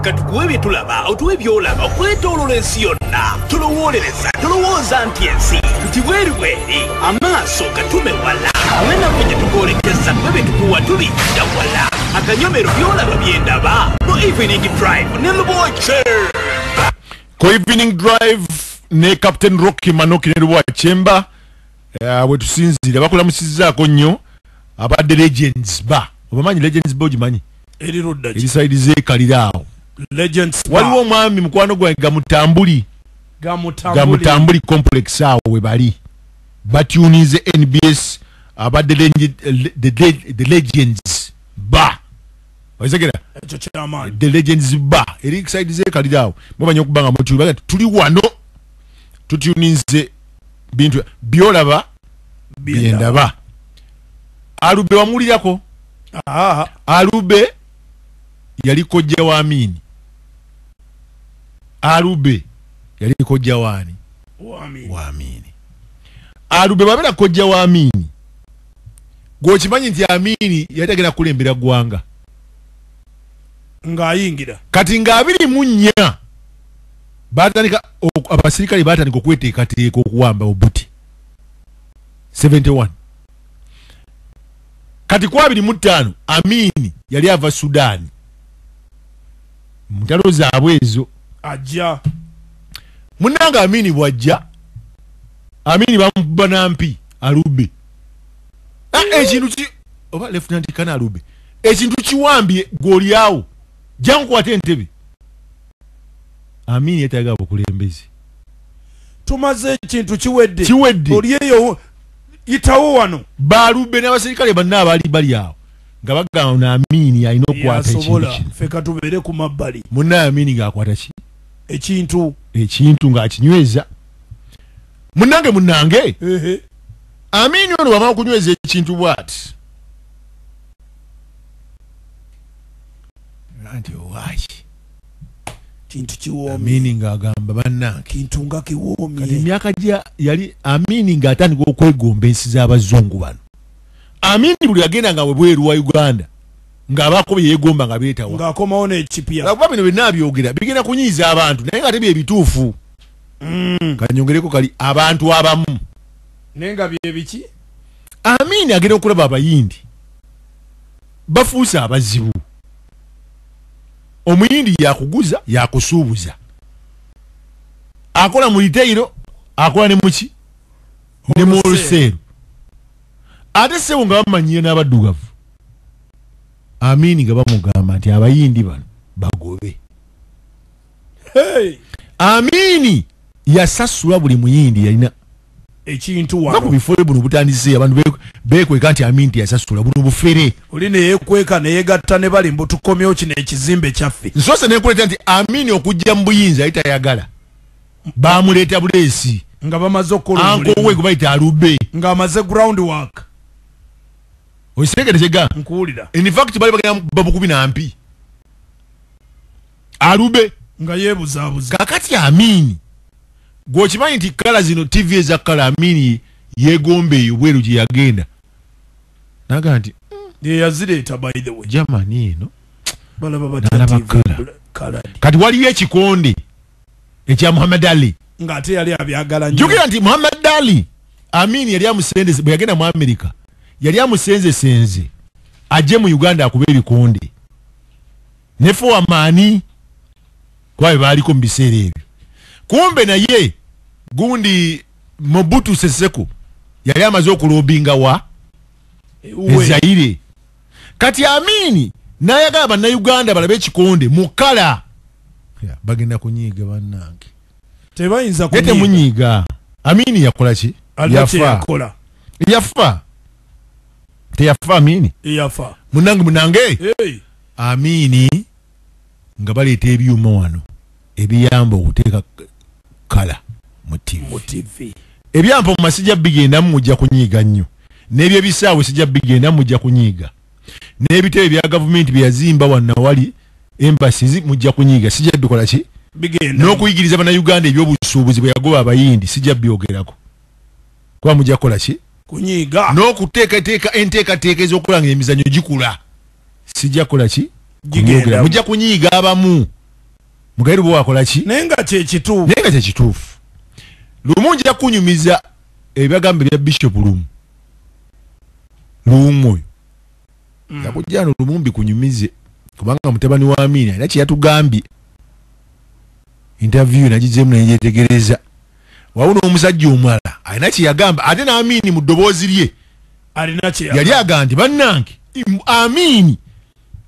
katukuwe byetulaba otuwe byolaba okwetoolola ensi yonna tulowolereza tulowooza nti ensi tuti bweribweri amaaso gatume wala wenako gye tukoolekeza tube byetukuwa tulidda wala akanyomero byolaba byendaba mu evening drive ne Lubowa Kyemba ko evening drive ne Captain Rockie Manoki ne Lubowa Kyemba we tusinzira bakulamusizzaako nnyo abadde Legends Bar obamanyi Legends Bar ogimanyi eri side zeekaliraawo Legends Bar waliwo omwami mukwano gwange gamutambuli complex awo we bali batunize NBS abadde the Legends Bar wazegera the Legends Bar eri side zeekaliraawo mumanyi okubanga mutubaga tuli wano tutunize bintu byolaba byendaba Alube wamulirako Alube yali kojja wa Amin Alube yali kojja wani wa Amin Alube babera kojja wa Amin gokimanyi nti Amin yatagenda kulembera gwanga ngayingira kati nga 24 batandika abasirikale batandika okweteekateeka okuwamba obuti 71 kati kwa 25 Amin yali ava Sudan mutalo zaabwe ezo ajja munanga Amin bwajja Amin bamuba nampi Alube ekintu ki oba Lieutenant Colonel Alube ekintu kiwambye goli awo jangu ate entebe Amin yetaga obukulembezi tumaze ekintu kiwedde oliyeyo yitawo wano Balube n'abasirikale banna abali bali awo nga bagamba na Amin alina okwata ekintu feka tubere ku mabbali munna Amin ng'akwata ki ekintu ng'akinyweza munnange Amin ono wamala okunyweza ekintu bw'ati anti owaki kintu kiwoomye Amin ng'agamba bannange kintu nga kiwoomye kati emyaka gya yali Amin ng'atandika okwegomba ensi z'abazungu bano Amin buli agenda nga bweru wa Uganda ng'abaako bye yeegomba nga beetawa ng'akomawo n'ekipya nga kuba bino byonna byogera bigenda kunyiiza abantu naye nga tebye bituufu kanyongereko kali abantu abamu naye nga bye biki Amin agenda okulaba abayindi bafuuse abazibu omuyindi yakuguza yakusuubuza akola mu retail akola ne muki ne mu wholesale ate sebo nga bamanyiye n'abaddugavu Amin nga bamugamba nti abayindi bano bagobe Amin yasasula buli muyindi yalina ekintu wano bakubifole buno butandise abantu bekweka nti Amin yasasula buno bufere oli ne yekweka ne yegatta ne bali mbutukomyewo kino ekizimbe kyaffe nsose nekuleta nti Amin okujja mu buyinza ayitayagala bamuleeta buleesi nga bamaze okukola ankowe gwe bayita Alube nga amaze ground work oyisekeretega nkuwulira in fact bali bagenda babukubi nampi Alube nga yeebuzaabuza kakati Amin gwokimanyi nti kala zino TV eza kala Amin yegombe bweru gye yagenda naga nti yeyazireeta by the way Germany eno balaba kala kati waliyo ekikonde ekya Muhammad Ali nga ate yali abyagala nnyo jukira nti Muhammad Ali Amin yali amusendeze bwe yagenda mu America yali amusenze ajje mu Uganda akube ebikonde nefo amaani kwabe baliko mu biseera ebyo kumbe naye gundi Mobutu Sese Seko yali amaze okulobinga wa Zaire kati Amin nayagala bannayuganda balabe ekikonde mukala bagenda kunyiiga bannange tebayinza kunyiiga munyiiga Amin yakola ki yafa teyafa Amin yafa munange Amin nga baleeta ebyuma wano ebiyamba okuteeka kala mu TV ebyampa mu masijja bigenda mujja kunyiiga nnyo n'ebyo ebisaawe sijja bigenda mujja kunyiiga n'ebitebe bya gavumenti bye yazimba wanna wali embassies mujja kunyiiga sijja bikola ki bigenda n'okuyigiriza bannayuganda ebyobusuubuzi bwe yagoba abayindi sijja byogerako kuba mujja kukola ki kunyiiga n'okuteekateeka enteekateeka ez'okulanga emizannyo gikula sijja kukola ki mujja kunyiiga abamu mugabe Lubowa akola ki nenga kye kituufu lumungi yakunyumiza ebigambo bya Bishop Lumu yakujjano lumumbi kunyumize kubanga mutabani wa Amini era kye yatugambye interview najizemu neyetegereza wawuno omusajja omwala alina kye yagamba ate na Amini mu ddoboozi lye alina kye yali agamba nti bannange Amini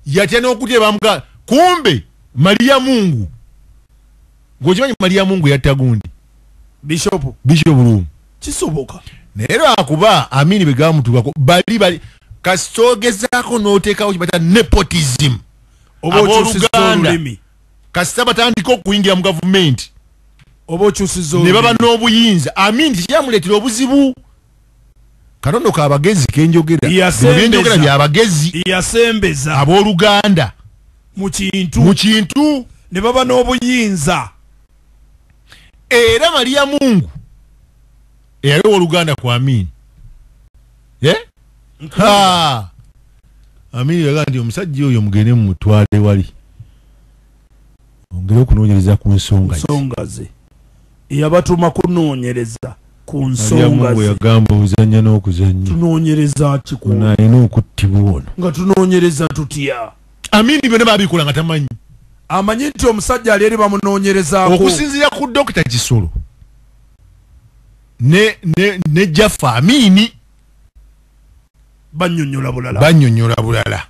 yatya n'okutya bamuga kumbe Maria Mungu gokimanyi Maria Mungu yatta gundi Bishop Lumu kisoboka neero akuba Amini begamutubako bali kasitogezaako n'oteekawo kibata nepotism abooluganda kasita batandika okuyingira mu gavumenti oba okyusiza ne baba n'obuyinza Amini tikyamuleetera obuzibu kanono kabagezi kenjogera byenjogera byabagezi yasembeza abooluganda mu kintu ne baba n'obuyinza era Maria Mungu eyali owooluganda ku Amini Amini yaga nti omusajja oyo mugende mu mutwale wali ongere okunoonyereza ku nsonga ze yabatuma kunoonyereza ku nsonga ze yagamba ozanya n'okuzanya tunoonyereza kikulu alina okuttibwa ono nga tunoonyereza tutya Amini byonna babikola nga tamanyi amanyi nti omusajja ali eri bamunoonyerezaako okusinziira ku Dr. Kisolo ne Jaffa Amini bannyonnyola bulala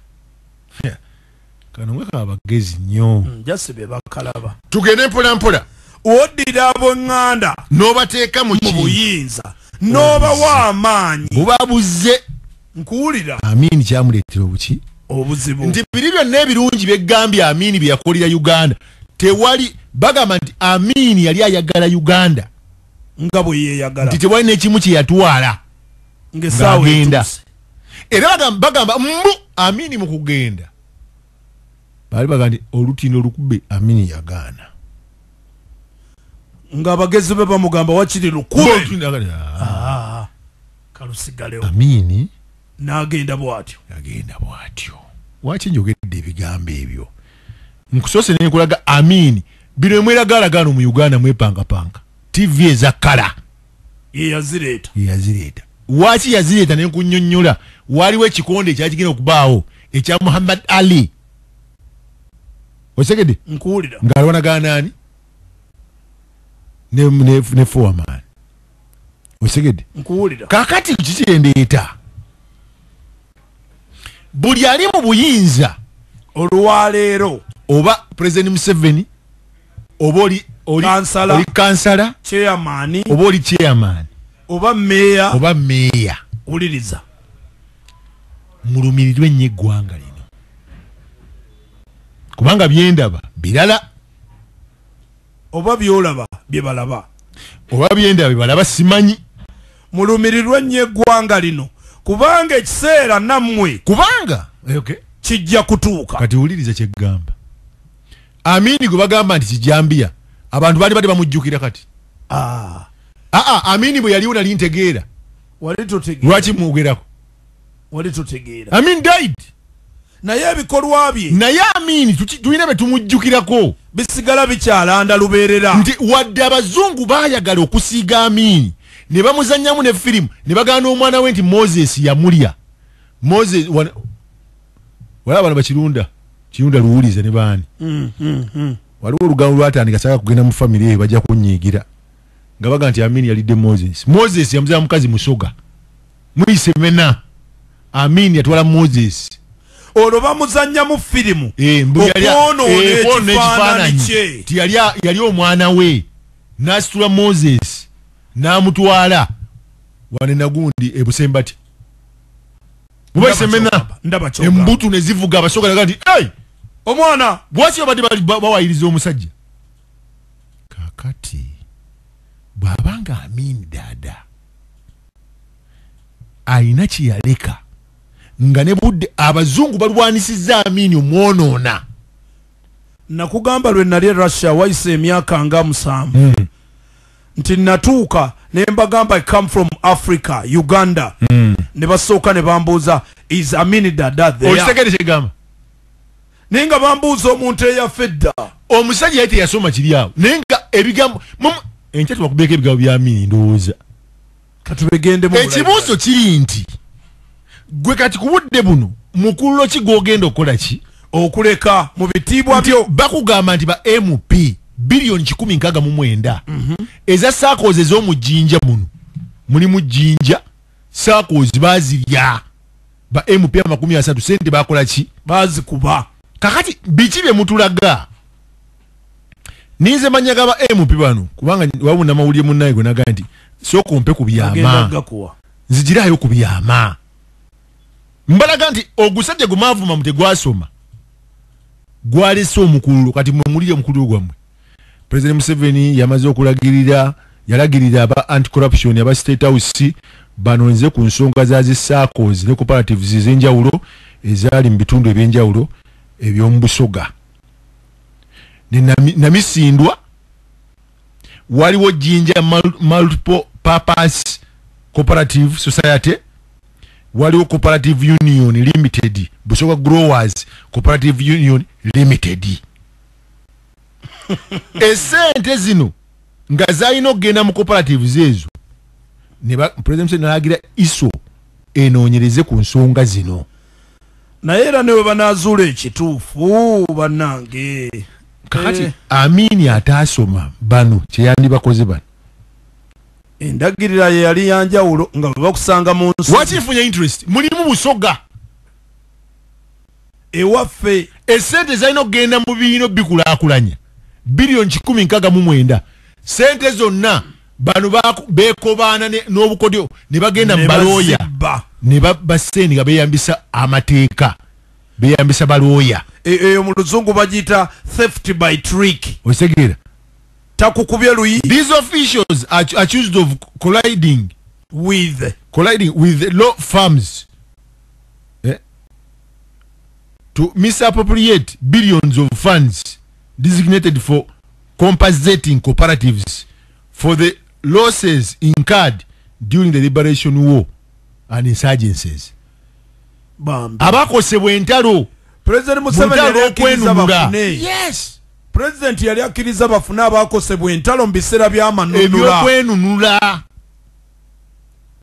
kano mwe kabagezi nnyo jasibe bakalaba tugende mpola oddira ab'eŋŋanda n'obateeka mu buyinza n'obawa amaanyi bubabuze nkuwulira Amini kyamuleetera obuzibu nti biri byonna ebirungi by'eggambye Amini bye yakolera Uganda tewali bagamba nti Amini yali ayagala Uganda nga bwe yeeyagala nti tewali n'ekimu kye yatwala ng'agenda era bagamba Amini mu kugenda bali bagamba nti olutindo olukube Amini yagaana ng'abagezi be bamugamba wakiri lukube kalusigalewo Amini n'agenda bw'atyo waki njogedde ebigambo ebyo nkusoose nenkulaga Amini bino emweragaalagaano mu Uganda mwepangapanga TV eza kala yeyazireeta waki yazireeta nenkunnyonnyola waliwo ekikonde ekyakigenda okubaawo ekya Muhammad Ali osegedde nkuwulira ng'alwanagana ani ne Foreman osegedde nkuwulira kakati kikyendeeta buli ali mu buyinza olwaleero oba President Museveni oba oli kansala chairman oba oli chairman oba meya uliriza mulumirirwe nnyo eggwanga lino kubanga byendaba birala oba byolaba bye balaba oba byendaba bye balaba simanyi mulumirirwe nnyo eggwanga lino kubanga ekiseera nammwe kubanga kijja kutuuka kati wuliriza kyeggamba Amini gwe bagamba nti kijambiya abantu bali bade bamujjukira kati Amini bwe yaliwo nali ntegeera lwaki mwogerako Amini died naye ebikolwa bye naye Amini tulina be tumujjukirako bisigala bikyalanda lubeerera nti wadde abazungu baayagala okusiiga Amini ne bamuzannyamu ne firimu ne bagaana omwana we nti Moses yamulya Moses wala bano bakirunda luwulize ne baani waliwo olugambo lwatandika saka kugenda mu family eyo bajja kunyiigira nga baga nti Amini yalidde Moses yamuzaa mukazi musoga muyise mena Amini yatwala Moses olwo bamuzannya mu firimu okwonoona ekifaananyi kye ti yali omwana we n'asitula Moses n'amutwala wane nagundi ebusembati mubayise mena embutu ne zivuga abasoga naga nti omwana bwaki babadde bawayiriza omusajja kakati bw'abanga Amini dada ayina kyeyaleka nga ne budde abazungu balwanisizza Amini omwonoona nakugamba lwe nali Russia wayise emyaka nga 7 nti natuuka ne mbagamba I come from Africa Uganda ne basooka ne bambuuza is Amini dada there okitegere kyegamba ninga bambuuza omuntu eyaffe dda omusajja yete yasoma kiri awo nenga ebigambo enkyatu bakubeka ebigambo bya Amini ndowooza katubegende mu ekibuuzo kiri nti gwe kati ku budde buno mukululo ki gwogenda okukola ki okuleka mu bitiibwa byo bakugamba nti ba MP bilioni 169 eza SACCOs ez'omujjinja muno mulimu jjinja SACCOs bazirya ba MP 30 sente bakola ki bazikuba kakati biki bye mutulaga ninze manyaga ba MP bano kubanga wabuna mawulire munnaye gwe naga nti soko mpe ku byama nzigirayo ku byama mbalaga nti ogusajja gumavuma mute gwasoma gwalese omukulu kati mwemulire omukulu gwamwe President Museveni yamaze okulagirira yalagirira aba anti-corruption aba State House banonze ku nsonga za zi SACCOs ne cooperatives ez'enjawulo ezali mu bitundu eby'enjawulo eby'omubusoga namisindwa waliwo Jinja multiple purpose cooperative society waliwo cooperative union limited Busoga growers cooperative union limited esente zino nga zalina okugenda mu cooperatives ezo ne President Museveni n'alagira ISO enoonyereze ku nsonga zino naye era ne bwe banaazuula ekituufu bannange kakati Amini ataasoma bano kyeyandibakoze bano endagirira ye yali yanjawulo nga bwe bakusanga mu nsi wakifunye interest mulimu Busoga ewaffe esente zalina okugenda mu bibiina bikulaakulanya bilioni 169 sente zonna bano bekobaana n'obukodyo ne bagenda mu balooya ne baseni nga beyambisa amateeka beyambisa balooya eyo mu luzungu bagiyita theft by trick osegeera takukubye luyi. These officials are accused of colliding with law firms to misappropriate billions of funds designated for compensating cooperatives for the losses incurred during the liberation war and insurgencies. Abakosebwa entalo President Museveni yakiriza bafune. Yes. President yali akiriza bafune abakosebwa entalo mbiseera by'amanunula. Ebyokwenunula.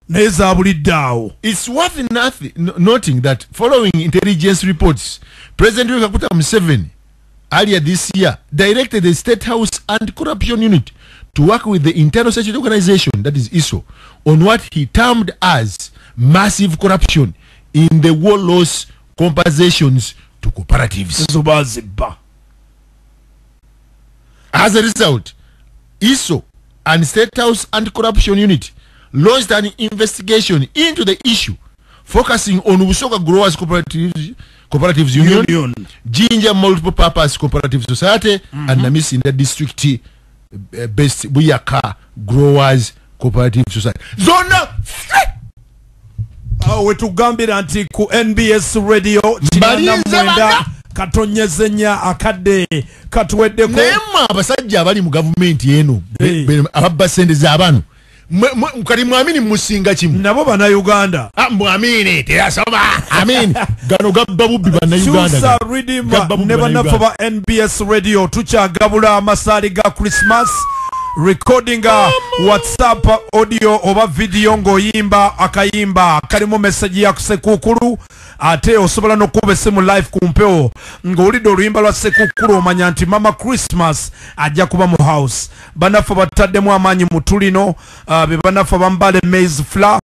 Neza buliddawo. It's worth noting that following intelligence reports, President Kaguta Museveni earlier this year directed the State House Anti-Corruption Unit to work with the Internal Security Organization, that is ISO, on what he termed as massive corruption in the war loss compensations to cooperatives. As a result, ISO and State House Anti-Corruption Unit launched an investigation into the issue, focusing on Busoga Growers Cooperatives Union, Jinja Multiple Purpose Cooperative Society, and Namis in the district best BYA Growers Cooperative Society. Zona! Wetugambira anti ku NBS Radio Chinana mwenda katonyezenya akade katuweddeko nema abasajja abali mu government yeno ababba sente z'abantu kati mwamini musinga kimu nabo bana Uganda mwamini teyasoma Amin gano gabba bubbi bana Uganda Chusa Ridima neba nafo ba NBS Radio tukyagabula amasaali ga Christmas recording WhatsApp audio oba video ngoyimba akayimba kalimu message ya kusekukuru ate osobola nokuba esimu live kumpeo ng'olidde oluyimba lwa sekukuru omanya nti mama Christmas ajja kuba mu house. Banafo bataddemu amaanyi mu tulino be banafo bambale maize flour